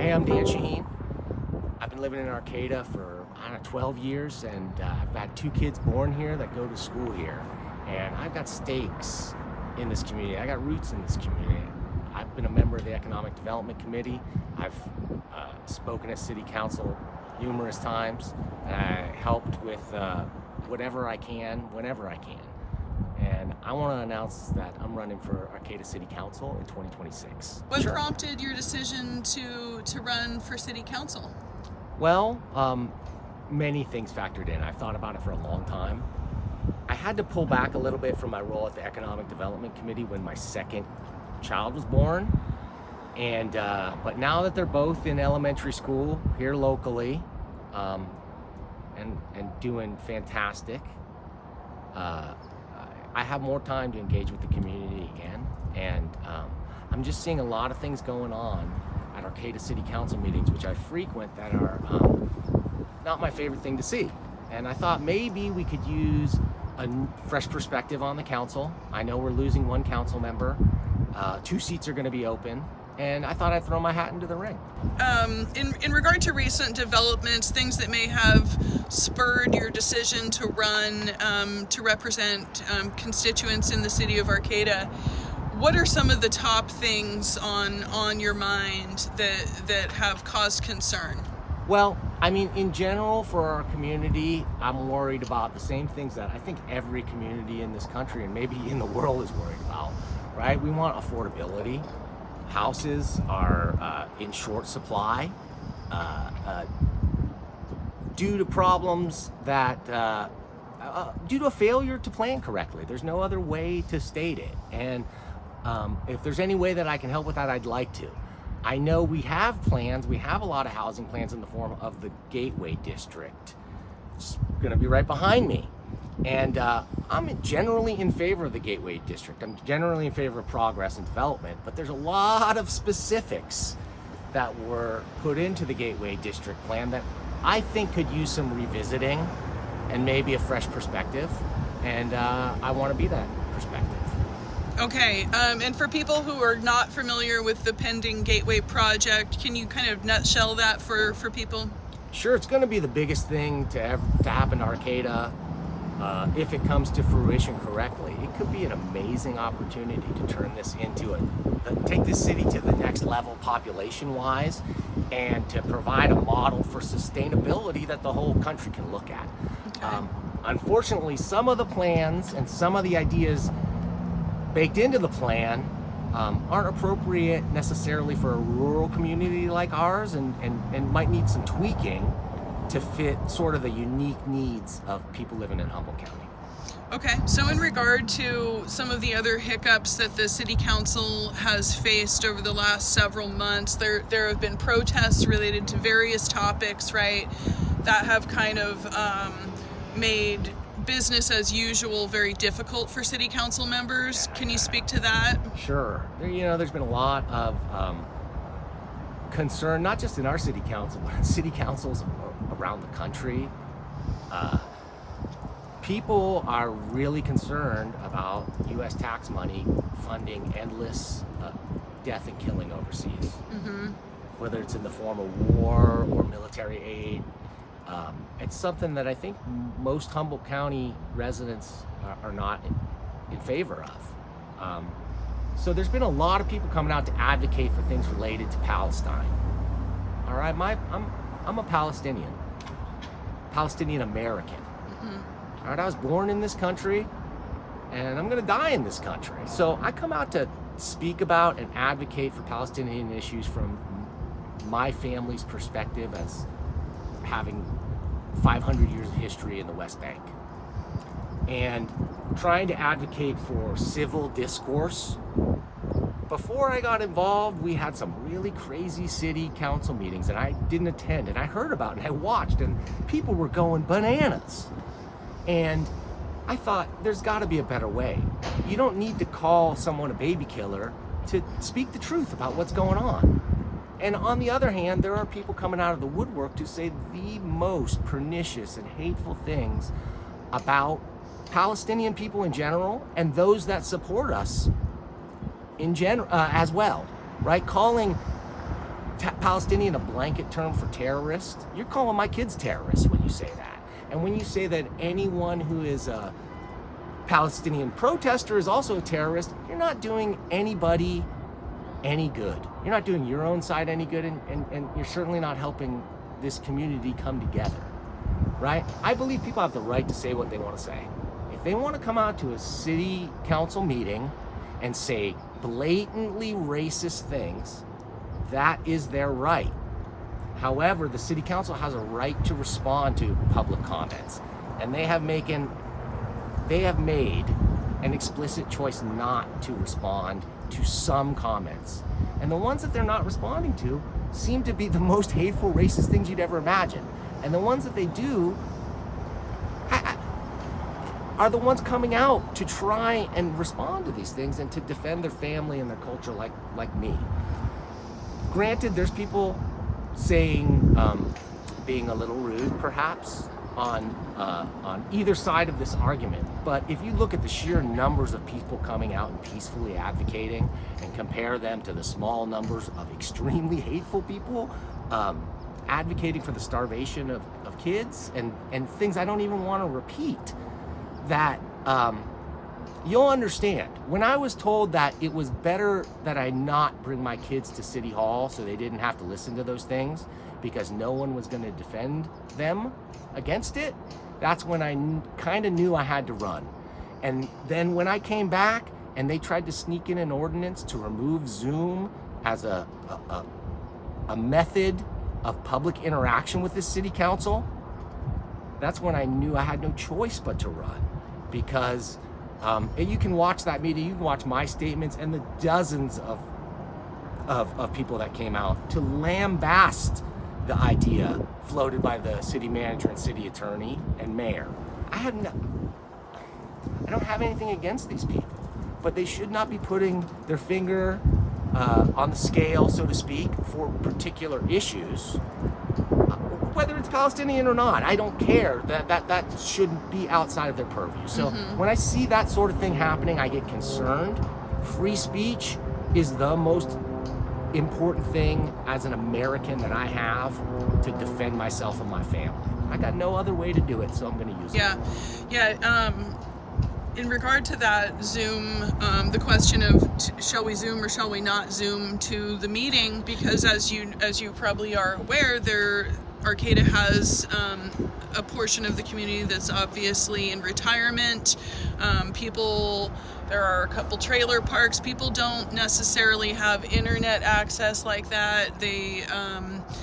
Hi, I'm Dan Shahin. I've been living in Arcata for, 12 years, and I've got 2 kids born here that go to school here. And I've got stakes in this community. I got roots in this community. I've been a member of the Economic Development Committee. I've spoken at City Council numerous times. I helped with whatever I can, whenever I can. And I want to announce that I'm running for Arcata City Council in 2026. What prompted your decision to run for City Council? Well, many things factored in. I've thought about it for a long time. I had to pull back a little bit from my role at the Economic Development Committee when my second child was born. And but now that they're both in elementary school here locally, and doing fantastic, I have more time to engage with the community again, and I'm just seeing a lot of things going on at Arcata City Council meetings, which I frequent, that are not my favorite thing to see. And I thought maybe we could use a fresh perspective on the council. I know we're losing 1 council member, 2 seats are going to be open, and I thought I'd throw my hat into the ring. In regard to recent developments, things that may have spurred your decision to run to represent constituents in the city of Arcata, what are some of the top things on your mind that have caused concern? Well, I mean, in general, for our community, I'm worried about the same things that I think every community in this country and maybe in the world is worried about, right? We want affordability. Houses are in short supply due to problems that, due to a failure to plan correctly. There's no other way to state it. And if there's any way that I can help with that, I'd like to. I know we have plans. We have a lot of housing plans in the form of the Gateway District. It's going to be right behind me. And I'm generally in favor of the Gateway District. I'm generally in favor of progress and development, but there's a lot of specifics that were put into the Gateway District plan that I think could use some revisiting and maybe a fresh perspective. And I want to be that perspective. Okay, and for people who are not familiar with the pending Gateway project, can you kind of nutshell that for people? Sure, it's going to be the biggest thing to happen to Arcata. If it comes to fruition correctly, it could be an amazing opportunity to turn this into take this city to the next level population-wise, and to provide a model for sustainability that the whole country can look at. Okay. Unfortunately, some of the plans and some of the ideas baked into the plan aren't appropriate necessarily for a rural community like ours, and might need some tweaking to fit sort of the unique needs of people living in Humboldt County. Okay, so in regard to some of the other hiccups that the City Council has faced over the last several months, there have been protests related to various topics, right, that have kind of made business as usual very difficult for City Council members. Can you speak to that? Sure. There's been a lot of concern, not just in our City Council, but in City Councils around the country. People are really concerned about U.S. tax money funding endless death and killing overseas. Mm-hmm. Whether it's in the form of war or military aid. It's something that I think most Humboldt County residents are not in favor of. So there's been a lot of people coming out to advocate for things related to Palestine. All right, I'm a Palestinian American. Mm-hmm. All right, I was born in this country, and I'm going to die in this country. So I come out to speak about and advocate for Palestinian issues from my family's perspective as having 500 years of history in the West Bank, and trying to advocate for civil discourse. Before I got involved, we had some really crazy city council meetings, and I didn't attend, and I heard about it, and I watched, and people were going bananas. And I thought, there's got to be a better way. You don't need to call someone a baby killer to speak the truth about what's going on. And on the other hand, there are people coming out of the woodwork to say the most pernicious and hateful things about Palestinian people in general, and those that support us in general as well, right? Calling Palestinian a blanket term for terrorist? You're calling my kids terrorists when you say that. And when you say that anyone who is a Palestinian protester is also a terrorist, you're not doing anybody any good. You're not doing your own side any good, and you're certainly not helping this community come together, right? I believe people have the right to say what they want to say. If they want to come out to a city council meeting and say blatantly racist things, that is their right. However, the city council has a right to respond to public comments, and they have made an explicit choice not to respond to some comments. And the ones that they're not responding to seem to be the most hateful, racist things you'd ever imagine. And the ones that they do are the ones coming out to try and respond to these things and to defend their family and their culture like me. Granted, there's people saying, being a little rude perhaps, on either side of this argument. But if you look at the sheer numbers of people coming out and peacefully advocating and compare them to the small numbers of extremely hateful people advocating for the starvation of kids and things I don't even want to repeat, that you'll understand. When I was told that it was better that I not bring my kids to City Hall so they didn't have to listen to those things because no one was going to defend them against it, that's when I kind of knew I had to run. And then when I came back and they tried to sneak in an ordinance to remove Zoom as a method of public interaction with the city council, that's when I knew I had no choice but to run. Because you can watch that meeting, you can watch my statements and the dozens of people that came out to lambast the idea floated by the city manager and city attorney and mayor. I don't have anything against these people, but they should not be putting their finger on the scale, so to speak, for particular issues. Whether it's Palestinian or not, I don't care. That shouldn't be outside of their purview. So when I see that sort of thing happening, I get concerned. Free speech is the most important thing as an American that I have to defend myself and my family. I got no other way to do it, so I'm going to use it. Yeah. In regard to that Zoom, the question of shall we Zoom or shall we not Zoom to the meeting? Because as you probably are aware, Arcata has a portion of the community that's obviously in retirement. There are a couple trailer parks. People don't necessarily have internet access like that.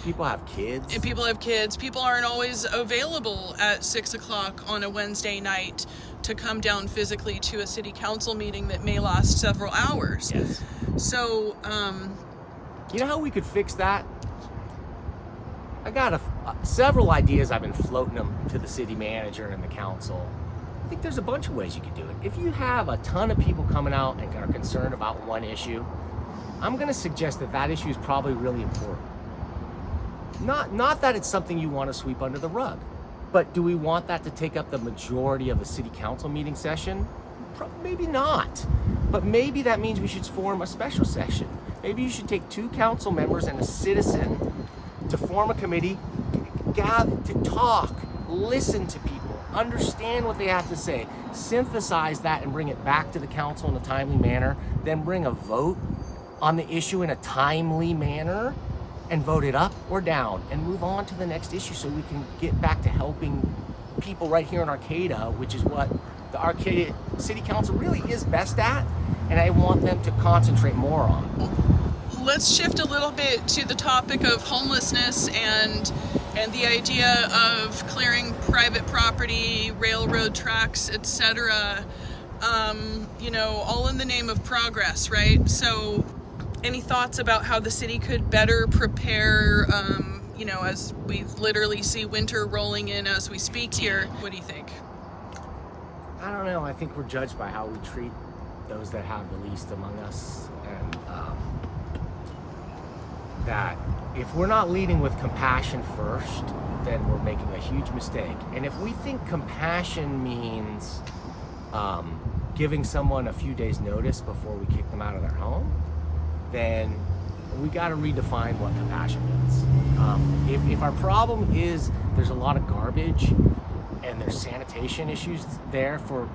People have kids. People have kids. People aren't always available at 6 o'clock on a Wednesday night to come down physically to a city council meeting that may last several hours. Yes. So, you know how we could fix that? I got several ideas. I've been floating them to the city manager and the council. I think there's a bunch of ways you could do it. If you have a ton of people coming out and are concerned about one issue, I'm going to suggest that issue is probably really important. Not that it's something you want to sweep under the rug, but do we want that to take up the majority of a city council meeting session? Maybe not. But maybe that means we should form a special session. Maybe you should take 2 council members and a citizen to form a committee, gather, to talk, listen to people, understand what they have to say, synthesize that and bring it back to the council in a timely manner, then bring a vote on the issue in a timely manner and vote it up or down and move on to the next issue so we can get back to helping people right here in Arcata, which is what the Arcata City Council really is best at, and I want them to concentrate more on. Let's shift a little bit to the topic of homelessness and the idea of clearing private property, railroad tracks, etc. All in the name of progress, right? So, any thoughts about how the city could better prepare? As we literally see winter rolling in as we speak here. What do you think? I don't know. I think we're judged by how we treat those that have the least among us, and that if we're not leading with compassion first, then we're making a huge mistake. And if we think compassion means giving someone a few days notice before we kick them out of their home, then we got to redefine what compassion means. If our problem is there's a lot of garbage and there's sanitation issues there for,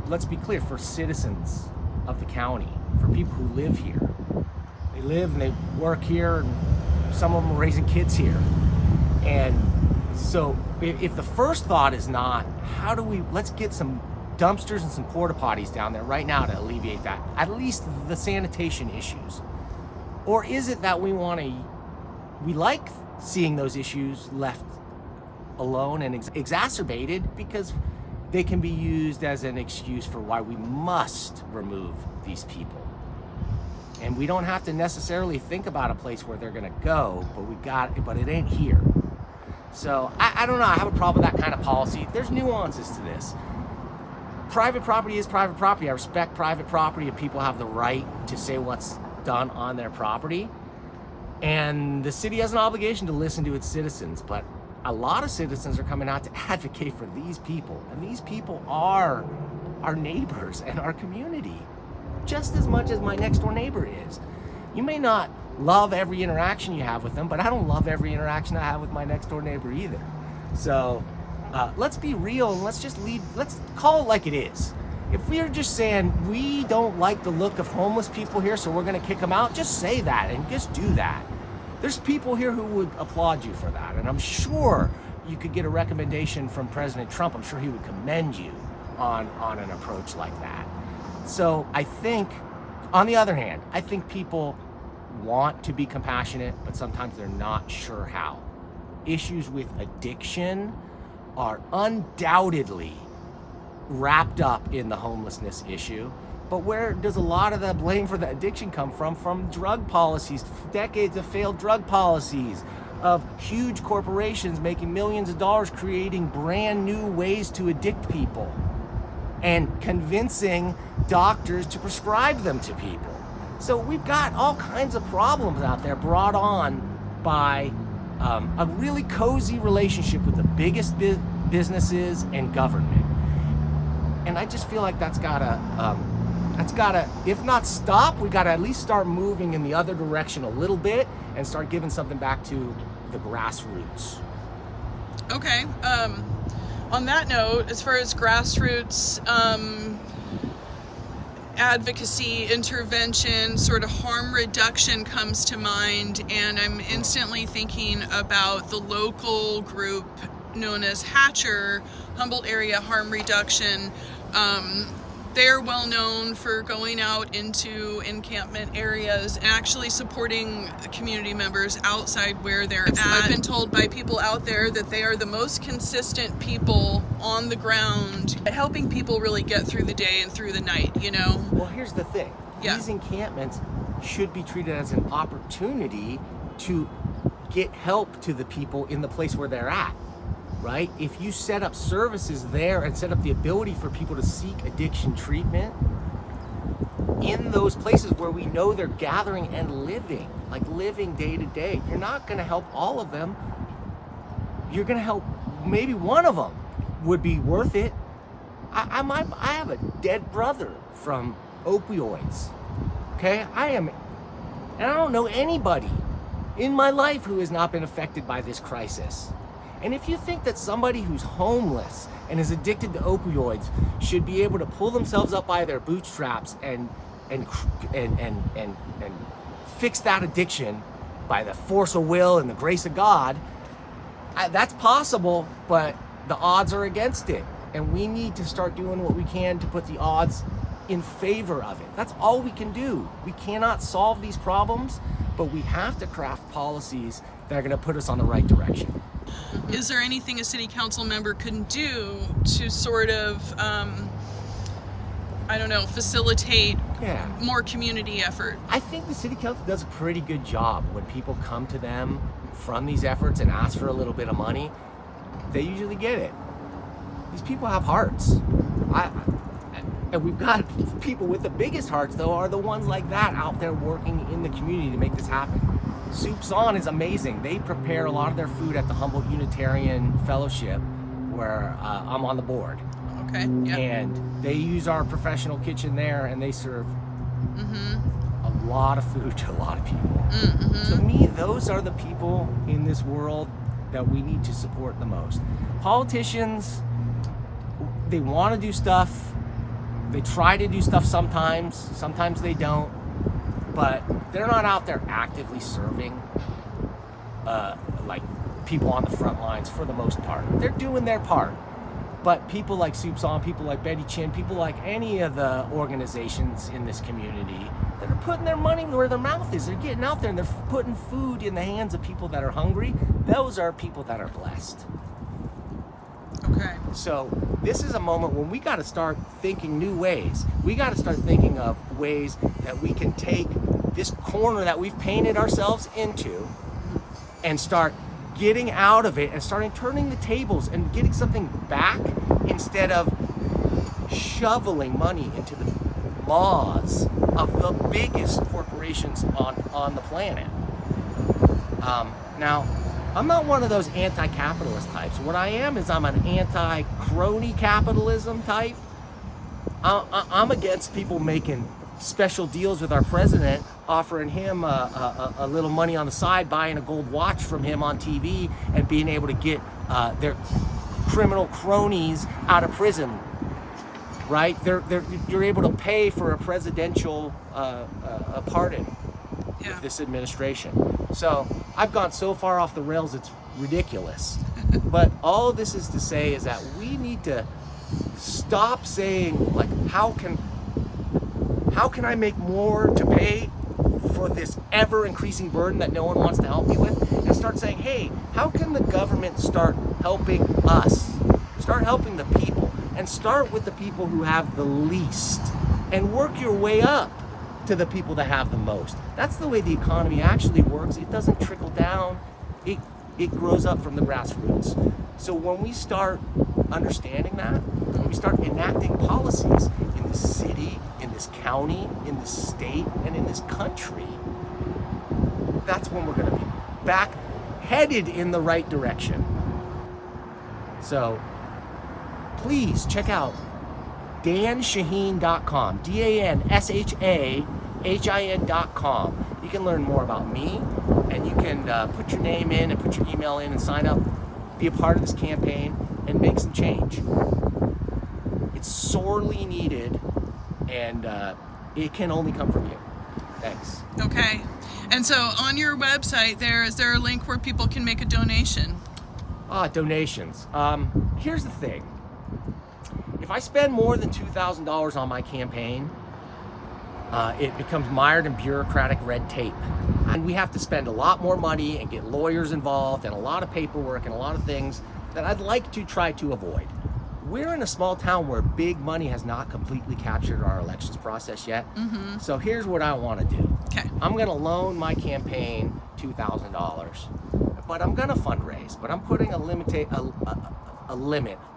let's be clear, for citizens of the county, for people who live here. They live and they work here, and some of them are raising kids here. And so if the first thought is not, let's get some dumpsters and some porta potties down there right now to alleviate that, at least the sanitation issues. Or is it that we like seeing those issues left alone and exacerbated because they can be used as an excuse for why we must remove these people. And we don't have to necessarily think about a place where they're gonna go, but it ain't here. So I don't know, I have a problem with that kind of policy. There's nuances to this. Private property is private property. I respect private property and people have the right to say what's done on their property. And the city has an obligation to listen to its citizens, but a lot of citizens are coming out to advocate for these people. And these people are our neighbors and our community, just as much as my next door neighbor is. You may not love every interaction you have with them, but I don't love every interaction I have with my next door neighbor either. So let's be real and let's call it like it is. If we're just saying we don't like the look of homeless people here, so we're gonna kick them out, just say that and just do that. There's people here who would applaud you for that, and I'm sure you could get a recommendation from President Trump. I'm sure he would commend you on an approach like that. So I think, on the other hand, I think people want to be compassionate, but sometimes they're not sure how. Issues with addiction are undoubtedly wrapped up in the homelessness issue. But where does a lot of the blame for the addiction come from? From drug policies, decades of failed drug policies, of huge corporations making millions of dollars creating brand new ways to addict people and convincing doctors to prescribe them to people. So we've got all kinds of problems out there brought on by a really cozy relationship with the biggest businesses and government. And I just feel like that's gotta, if not stop, we gotta at least start moving in the other direction a little bit and start giving something back to the grassroots. Okay. On that note, as far as grassroots advocacy, intervention, sort of harm reduction comes to mind, and I'm instantly thinking about the local group known as Hatcher, Humboldt Area Harm Reduction. They're well known for going out into encampment areas and actually supporting community members outside where they're at. I've been told by people out there that they are the most consistent people on the ground, helping people really get through the day and through the night, you know? Well, here's the thing. Yeah. These encampments should be treated as an opportunity to get help to the people in the place where they're at. Right? If you set up services there and set up the ability for people to seek addiction treatment in those places where we know they're gathering and living, like living day to day, you're not going to help all of them. You're going to help maybe one of them would be worth it. I have a dead brother from opioids. Okay? And I don't know anybody in my life who has not been affected by this crisis. And if you think that somebody who's homeless and is addicted to opioids should be able to pull themselves up by their bootstraps and fix that addiction by the force of will and the grace of God, that's possible, but the odds are against it. And we need to start doing what we can to put the odds in favor of it. That's all we can do. We cannot solve these problems, but we have to craft policies that are going to put us on the right direction. Is there anything a city council member can do to sort of, facilitate more community effort? I think the city council does a pretty good job. When people come to them from these efforts and ask for a little bit of money, they usually get it. These people have hearts. And we've got people with the biggest hearts, though, are the ones like that out there working in the community to make this happen. Soups On is amazing. They prepare a lot of their food at the Humboldt Unitarian Fellowship, where I'm on the board. Okay. Yeah. And they use our professional kitchen there, and they serve a lot of food to a lot of people. To me, those are the people in this world that we need to support the most. Politicians, they want to do stuff. They try to do stuff sometimes they don't, but they're not out there actively serving like people on the front lines for the most part. They're doing their part. But people like Soup's On, people like Betty Chin, people like any of the organizations in this community that are putting their money where their mouth is. They're getting out there and they're putting food in the hands of people that are hungry. Those are people that are blessed. Okay. So this is a moment when we got to start thinking new ways. We got to start thinking of ways that we can take this corner that we've painted ourselves into and start getting out of it and starting turning the tables and getting something back instead of shoveling money into the maws of the biggest corporations on the planet. Now, I'm not one of those anti-capitalist types. What I am is I'm an anti-crony capitalism type. I'm against people making special deals with our president, offering him a little money on the side, buying a gold watch from him on TV, and being able to get their criminal cronies out of prison. Right? You're able to pay for a presidential pardon with this administration. So I've gone so far off the rails, it's ridiculous. But all of this is to say is that we need to stop saying, like, how can I make more to pay for this ever increasing burden that no one wants to help me with, and start saying, hey, how can the government start helping us? Start helping the people, and start with the people who have the least, and work your way up to the people that have the most. That's the way the economy actually works. It doesn't trickle down. It grows up from the grassroots. So when we start understanding that, when we start enacting policies in the city, in this county, in this state, and in this country, that's when we're going to be back headed in the right direction. So please check out danshahin.com, DANSHAHIN.com. You can learn more about me, and you can put your name in and put your email in and sign up, be a part of this campaign, and make some change. It's sorely needed, and it can only come from you. Thanks. Okay. And so on your website is there a link where people can make a donation? Donations. Here's the thing. If I spend more than $2,000 on my campaign, it becomes mired in bureaucratic red tape. And we have to spend a lot more money and get lawyers involved and a lot of paperwork and a lot of things that I'd like to try to avoid. We're in a small town where big money has not completely captured our elections process yet. So here's what I want to do. Okay. I'm going to loan my campaign $2,000, but I'm going to fundraise. But I'm putting a limit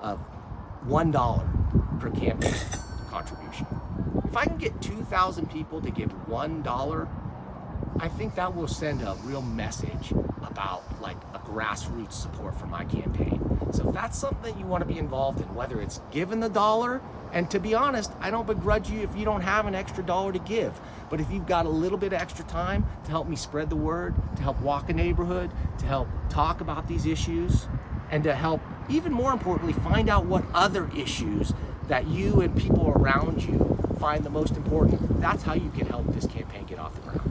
of $1 per campaign contribution. If I can get 2,000 people to give $1, I think that will send a real message about like a grassroots support for my campaign. So if that's something you want to be involved in, whether it's giving the dollar, and to be honest, I don't begrudge you if you don't have an extra dollar to give, but if you've got a little bit of extra time to help me spread the word, to help walk a neighborhood, to help talk about these issues, and to help, even more importantly, find out what other issues that you and people around you find the most important, that's how you can help this campaign get off the ground.